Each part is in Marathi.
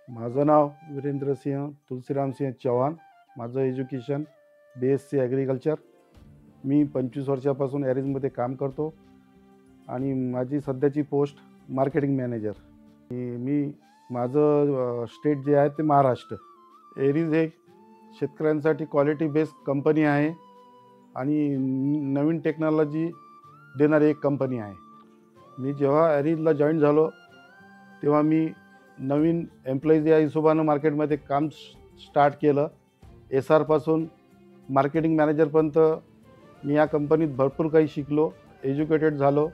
माझं नाव वीरेंद्रसिंह तुलसीरामसिंह चव्हाण. माझं एज्युकेशन BSc ॲग्रिकल्चर. मी 25 वर्षापासून ॲरीजमध्ये काम करतो आणि माझी सध्याची पोस्ट मार्केटिंग मॅनेजर. मी माझं स्टेट जे आहे ते महाराष्ट्र. एरीज हे शेतकऱ्यांसाठी क्वालिटी बेस्ड कंपनी आहे आणि नवीन टेक्नॉलॉजी देणारी एक कंपनी आहे. मी जेव्हा ॲरीजला जॉईन झालो तेव्हा मी नवीन एम्प्लॉईज या हिशोबानं मार्केटमध्ये काम स्टार्ट केलं. SRपासून मार्केटिंग मॅनेजरपर्यंत मी या कंपनीत भरपूर काही शिकलो, एज्युकेटेड झालो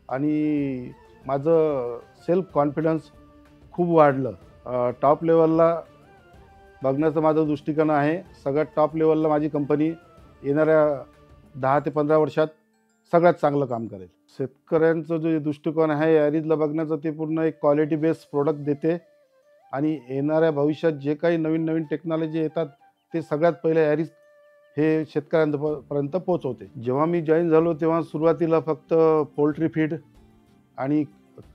आणि माझं सेल्फ कॉन्फिडन्स खूप वाढलं. टॉप लेवलला बघण्याचा माझा दृष्टिकोन आहे. सगळ्यात टॉप लेवलला माझी कंपनी येणाऱ्या 10 ते 15 वर्षात सगळ्यात चांगलं काम करेल. शेतकऱ्यांचं जो दृष्टिकोन आहे ॲरीजला बघण्याचं, ते पूर्ण एक क्वालिटी बेस्ड प्रोडक्ट देते आणि येणाऱ्या भविष्यात जे काही नवीन नवीन टेक्नॉलॉजी येतात ते सगळ्यात पहिले ॲरीज हे शेतकऱ्यांपर्यंत पोहोचवते. जेव्हा मी जॉईन झालो तेव्हा सुरुवातीला फक्त पोल्ट्री फीड आणि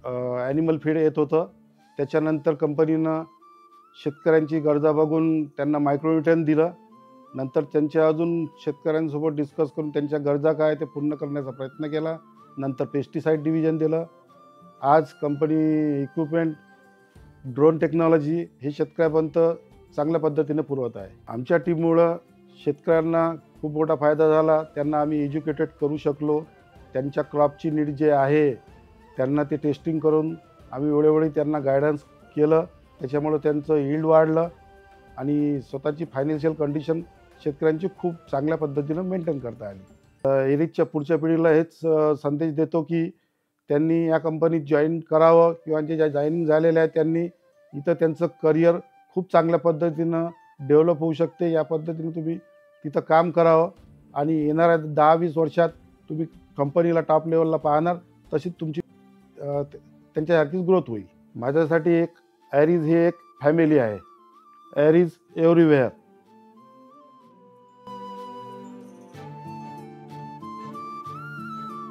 ॲनिमल फीड येत होतं. त्याच्यानंतर कंपनीनं शेतकऱ्यांची गरजा बघून त्यांना मायक्रोन्यूट्रिएंट दिलं. नंतर त्यांच्या अजून शेतकऱ्यांसोबत डिस्कस करून त्यांच्या गरजा काय ते पूर्ण करण्याचा प्रयत्न केला. नंतर पेस्टिसाईड डिव्हिजन दिलं. आज कंपनी इक्विपमेंट, ड्रोन टेक्नॉलॉजी हे शेतकऱ्यापर्यंत चांगल्या पद्धतीने पुरवत आहे. आमच्या टीममुळं शेतकऱ्यांना खूप मोठा फायदा झाला. त्यांना आम्ही एज्युकेटेड करू शकलो. त्यांच्या क्रॉपची नीड जे आहे त्यांना ते टेस्टिंग करून आम्ही वेळोवेळी त्यांना गायडन्स केलं. त्याच्यामुळं त्यांचं यील्ड वाढलं आणि स्वतःची फायनान्शियल कंडिशन शेतकऱ्यांची खूप चांगल्या पद्धतीनं मेंटेन करता आली. एरीजच्या पुढच्या पिढीला हेच संदेश देतो की त्यांनी या कंपनीत जॉईन करावं किंवा जे जॉईनिंग झालेले आहेत त्यांनी इथं त्यांचं करिअर खूप चांगल्या पद्धतीनं डेव्हलप होऊ शकते. या पद्धतीने तुम्ही तिथं काम करावं आणि येणाऱ्या 10-20 वर्षात तुम्ही कंपनीला टॉप लेवलला पाहणार. तशीच तुमची त्यांच्यासारखीच ग्रोथ होईल. माझ्यासाठी ॲरीज ही एक फॅमिली आहे. ॲरीज एव्हरीवेअर.